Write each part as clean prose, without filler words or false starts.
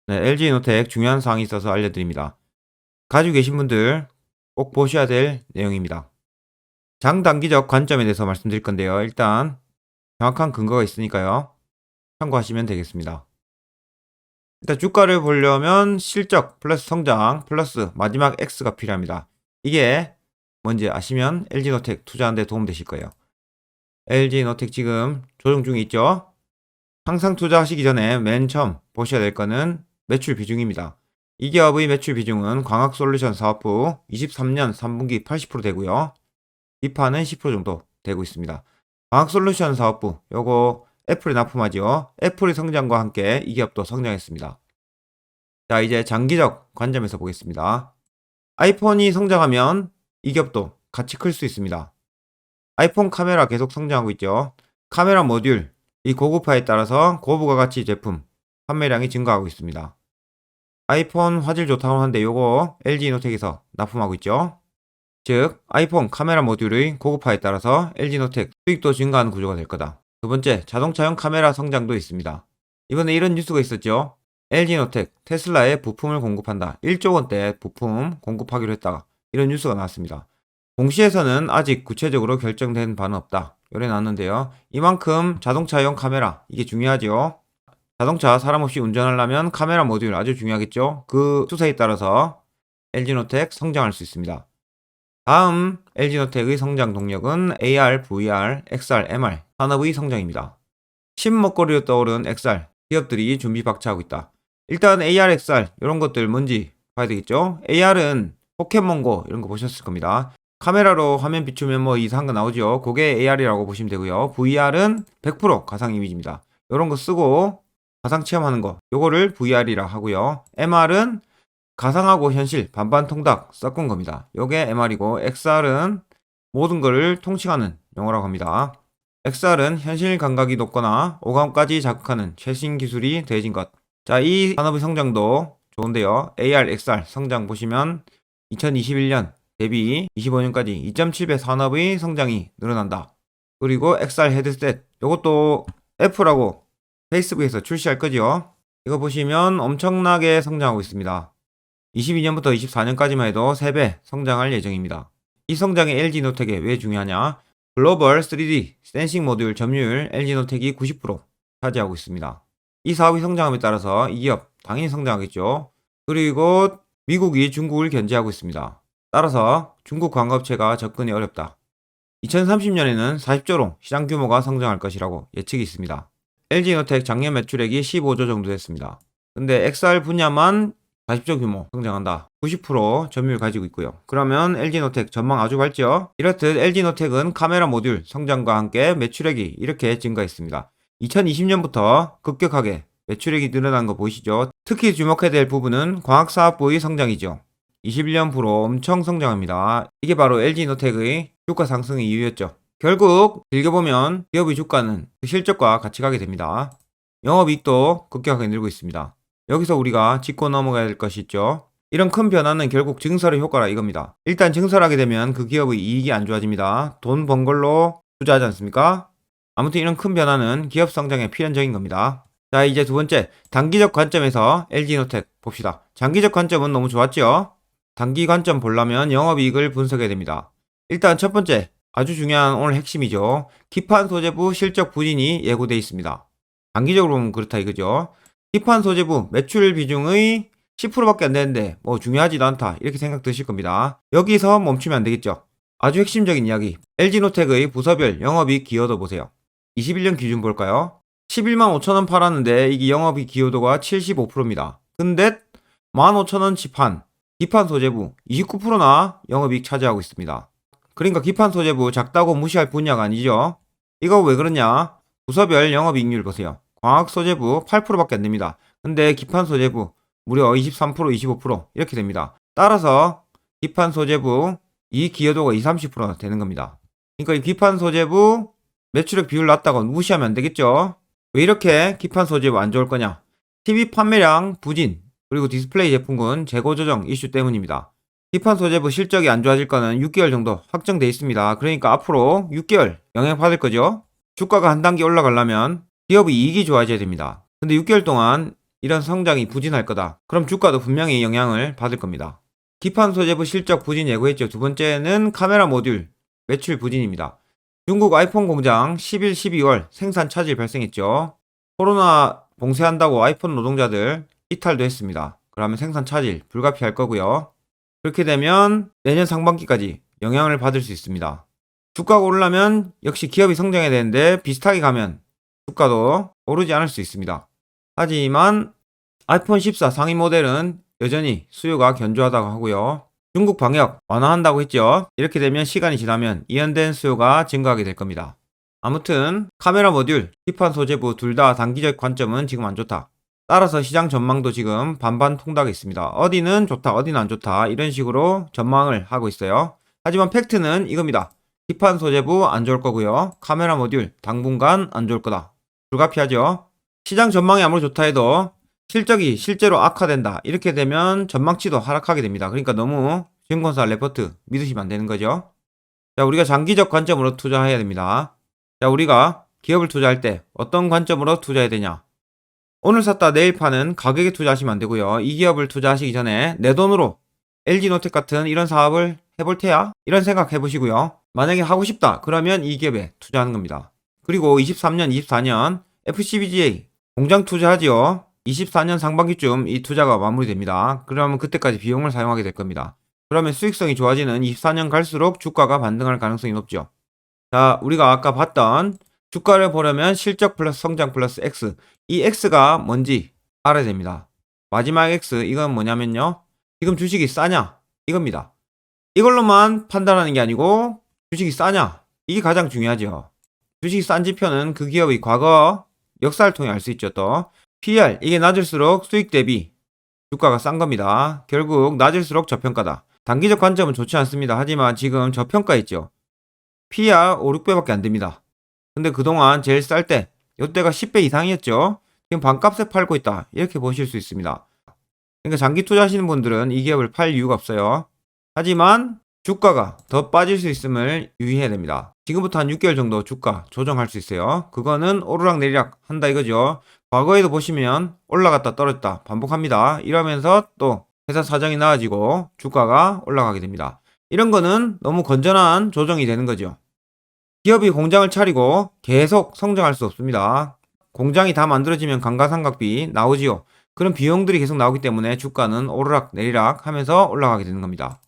네, LG노텍 중요한 사항이 있어서 알려드립니다. 가지고 계신 분들 꼭 보셔야 될 내용입니다. 장단기적 관점에 대해서 말씀드릴 건데요. 일단 정확한 근거가 있으니까요. 참고하시면 되겠습니다. 일단 주가를 보려면 실적 플러스 성장 플러스 마지막 X가 필요합니다. 이게 뭔지 아시면 LG노텍 투자하는 데 도움 되실 거예요. LG노텍 지금 조정 중에 있죠. 항상 투자하시기 전에 맨 처음 보셔야 될 거는 매출 비중입니다. 이 기업의 매출 비중은 광학솔루션 사업부 23년 3분기 80% 되고요. 기판은 10% 정도 되고 있습니다. 광학솔루션 사업부 요거 애플이 납품하죠. 애플의 성장과 함께 이 기업도 성장했습니다. 자, 이제 장기적 관점에서 보겠습니다. 아이폰이 성장하면 이 기업도 같이 클 수 있습니다. 아이폰 카메라 계속 성장하고 있죠. 카메라 모듈 이 고급화에 따라서 고부가 가치 제품 판매량이 증가하고 있습니다. 아이폰 화질 좋다고 하는데 요거 LG노텍에서 납품하고 있죠. 즉 아이폰 카메라 모듈의 고급화에 따라서 LG노텍 수익도 증가하는 구조가 될 거다. 두 번째, 자동차용 카메라 성장도 있습니다. 이번에 이런 뉴스가 있었죠. LG노텍 테슬라에 부품을 공급한다. 1조 원대 부품 공급하기로 했다가 이런 뉴스가 나왔습니다. 공시에서는 아직 구체적으로 결정된 바는 없다. 요래 나왔는데요. 이만큼 자동차용 카메라 이게 중요하죠. 자동차 사람 없이 운전하려면 카메라 모듈 아주 중요하겠죠. 그 추세에 따라서 LG노텍 성장할 수 있습니다. 다음 LG노텍의 성장 동력은 AR, VR, XR, MR 산업의 성장입니다. 신먹거리로 떠오른 XR 기업들이 준비 박차하고 있다. 일단 AR, XR 이런 것들 뭔지 봐야 되겠죠. AR은 포켓몬고 이런 거 보셨을 겁니다. 카메라로 화면 비추면 뭐 이상한 거 나오죠. 그게 AR이라고 보시면 되고요. VR은 100% 가상 이미지입니다. 이런 거 쓰고 가상 체험하는 거 요거를 VR이라 하고요. MR은 가상하고 현실 반반 통닭 섞은 겁니다. 요게 MR이고 XR은 모든 거를 통칭하는 용어라고 합니다. XR은 현실 감각이 높거나 오감까지 자극하는 최신 기술이 더해진 것. 자, 이 산업의 성장도 좋은데요. AR, XR 성장 보시면 2021년 대비 25년까지 2.7배 산업의 성장이 늘어난다. 그리고 XR 헤드셋 요것도 애플하고 페이스북에서 출시할 거죠. 이거 보시면 엄청나게 성장하고 있습니다. 22년부터 24년까지만 해도 3배 성장할 예정입니다. 이 성장이 LG노텍에 왜 중요하냐? 글로벌 3D 센싱 모듈 점유율 LG노텍이 90% 차지하고 있습니다. 이 사업이 성장함에 따라서 이 기업 당연히 성장하겠죠. 그리고 미국이 중국을 견제하고 있습니다. 따라서 중국 광업체가 접근이 어렵다. 2030년에는 40조로 시장 규모가 성장할 것이라고 예측이 있습니다. LG노텍 작년 매출액이 15조 정도 됐습니다. 근데 XR 분야만 40조 규모 성장한다. 90% 점유율 가지고 있고요. 그러면 LG노텍 전망 아주 밝죠? 이렇듯 LG노텍은 카메라 모듈 성장과 함께 매출액이 이렇게 증가했습니다. 2020년부터 급격하게 매출액이 늘어난 거 보이시죠? 특히 주목해야 될 부분은 광학사업부의 성장이죠. 21년부로 엄청 성장합니다. 이게 바로 LG노텍의 주가 상승의 이유였죠. 결국 즐겨보면 기업의 주가는 그 실적과 같이 가게 됩니다. 영업이익도 급격하게 늘고 있습니다. 여기서 우리가 짚고 넘어가야 될 것이 있죠. 이런 큰 변화는 결국 증설의 효과라 이겁니다. 일단 증설하게 되면 그 기업의 이익이 안 좋아집니다. 돈 번 걸로 투자하지 않습니까? 아무튼 이런 큰 변화는 기업 성장에 필연적인 겁니다. 자, 이제 두 번째, 단기적 관점에서 LG노텍 봅시다. 장기적 관점은 너무 좋았죠? 단기 관점 보려면 영업이익을 분석해야 됩니다. 일단 첫 번째, 아주 중요한 오늘 핵심이죠. 기판 소재부 실적 부진이 예고되어 있습니다. 단기적으로 보면 그렇다 이거죠. 기판 소재부 매출 비중의 10%밖에 안 되는데 뭐 중요하지도 않다 이렇게 생각 드실 겁니다. 여기서 멈추면 안 되겠죠. 아주 핵심적인 이야기. LG노텍의 부서별 영업이익 기여도 보세요. 21년 기준 볼까요? 11만 5천원 팔았는데 이게 영업이익 기여도가 75%입니다. 근데 15,000원 지판, 기판 소재부 29%나 영업이익 차지하고 있습니다. 그러니까 기판 소재부 작다고 무시할 분야가 아니죠. 이거 왜 그러냐? 부서별 영업이익률 보세요. 광학 소재부 8%밖에 안 됩니다. 근데 기판 소재부 무려 23%, 25% 이렇게 됩니다. 따라서 기판 소재부 이 기여도가 20, 30% 되는 겁니다. 그러니까 이 기판 소재부 매출액 비율 낮다고 무시하면 안 되겠죠. 왜 이렇게 기판 소재부 안 좋을 거냐? TV 판매량 부진 그리고 디스플레이 제품군 재고 조정 이슈 때문입니다. 기판 소재부 실적이 안 좋아질 거는 6개월 정도 확정돼 있습니다. 그러니까 앞으로 6개월 영향받을 거죠. 주가가 한 단계 올라가려면 기업의 이익이 좋아져야 됩니다. 근데 6개월 동안 이런 성장이 부진할 거다. 그럼 주가도 분명히 영향을 받을 겁니다. 기판 소재부 실적 부진 예고했죠. 두 번째는 카메라 모듈 매출 부진입니다. 중국 아이폰 공장 11, 12월 생산 차질 발생했죠. 코로나 봉쇄한다고 아이폰 노동자들 이탈도 했습니다. 그러면 생산 차질 불가피할 거고요. 그렇게 되면 내년 상반기까지 영향을 받을 수 있습니다. 주가가 오르려면 역시 기업이 성장해야 되는데 비슷하게 가면 주가도 오르지 않을 수 있습니다. 하지만 아이폰 14 상위 모델은 여전히 수요가 견조하다고 하고요. 중국 방역 완화한다고 했죠. 이렇게 되면 시간이 지나면 이연된 수요가 증가하게 될 겁니다. 아무튼 카메라 모듈, 기판 소재부 둘 다 단기적 관점은 지금 안 좋다. 따라서 시장 전망도 지금 반반 통닭이 있습니다. 어디는 좋다, 어디는 안 좋다 이런 식으로 전망을 하고 있어요. 하지만 팩트는 이겁니다. 기판 소재부 안 좋을 거고요. 카메라 모듈 당분간 안 좋을 거다. 불가피하죠. 시장 전망이 아무리 좋다 해도 실적이 실제로 악화된다. 이렇게 되면 전망치도 하락하게 됩니다. 그러니까 너무 증권사 레포트 믿으시면 안 되는 거죠. 자, 우리가 장기적 관점으로 투자해야 됩니다. 자, 우리가 기업을 투자할 때 어떤 관점으로 투자해야 되냐? 오늘 샀다 내일 파는 가격에 투자하시면 안 되고요. 이 기업을 투자하시기 전에 내 돈으로 LG노텍 같은 이런 사업을 해볼 테야? 이런 생각 해보시고요. 만약에 하고 싶다. 그러면 이 기업에 투자하는 겁니다. 그리고 23년, 24년 FCBGA 공장 투자하지요. 24년 상반기쯤 이 투자가 마무리됩니다. 그러면 그때까지 비용을 사용하게 될 겁니다. 그러면 수익성이 좋아지는 24년 갈수록 주가가 반등할 가능성이 높죠. 자, 우리가 아까 봤던 주가를 보려면 실적 플러스 성장 플러스 X. 이 X가 뭔지 알아야 됩니다. 마지막 X, 이건 뭐냐면요. 지금 주식이 싸냐? 이겁니다. 이걸로만 판단하는 게 아니고 주식이 싸냐? 이게 가장 중요하죠. 주식이 싼 지표는 그 기업의 과거 역사를 통해 알 수 있죠. 또 PER, 이게 낮을수록 수익 대비 주가가 싼 겁니다. 결국 낮을수록 저평가다. 단기적 관점은 좋지 않습니다. 하지만 지금 저평가 있죠. PER 5, 6배밖에 안 됩니다. 근데 그동안 제일 쌀 때 이때가 10배 이상이었죠. 지금 반값에 팔고 있다. 이렇게 보실 수 있습니다. 그러니까 장기 투자하시는 분들은 이 기업을 팔 이유가 없어요. 하지만 주가가 더 빠질 수 있음을 유의해야 됩니다. 지금부터 한 6개월 정도 주가 조정할 수 있어요. 그거는 오르락 내리락 한다 이거죠. 과거에도 보시면 올라갔다 떨어졌다 반복합니다. 이러면서 또 회사 사정이 나아지고 주가가 올라가게 됩니다. 이런 거는 너무 건전한 조정이 되는 거죠. 기업이 공장을 차리고 계속 성장할 수 없습니다. 공장이 다 만들어지면 감가상각비 나오지요. 그런 비용들이 계속 나오기 때문에 주가는 오르락 내리락 하면서 올라가게 되는 겁니다.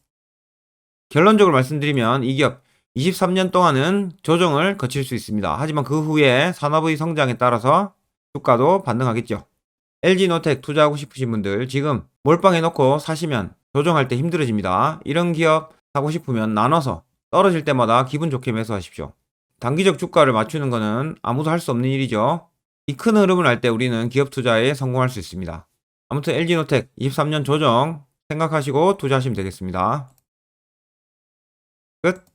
결론적으로 말씀드리면 이 기업 23년 동안은 조정을 거칠 수 있습니다. 하지만 그 후에 산업의 성장에 따라서 주가도 반등하겠죠. LG노텍 투자하고 싶으신 분들 지금 몰빵해놓고 사시면 조정할 때 힘들어집니다. 이런 기업 사고 싶으면 나눠서 떨어질 때마다 기분 좋게 매수하십시오. 단기적 주가를 맞추는 것은 아무도 할 수 없는 일이죠. 이 큰 흐름을 알 때 우리는 기업 투자에 성공할 수 있습니다. 아무튼 LG노텍 23년 조정 생각하시고 투자하시면 되겠습니다. 끝.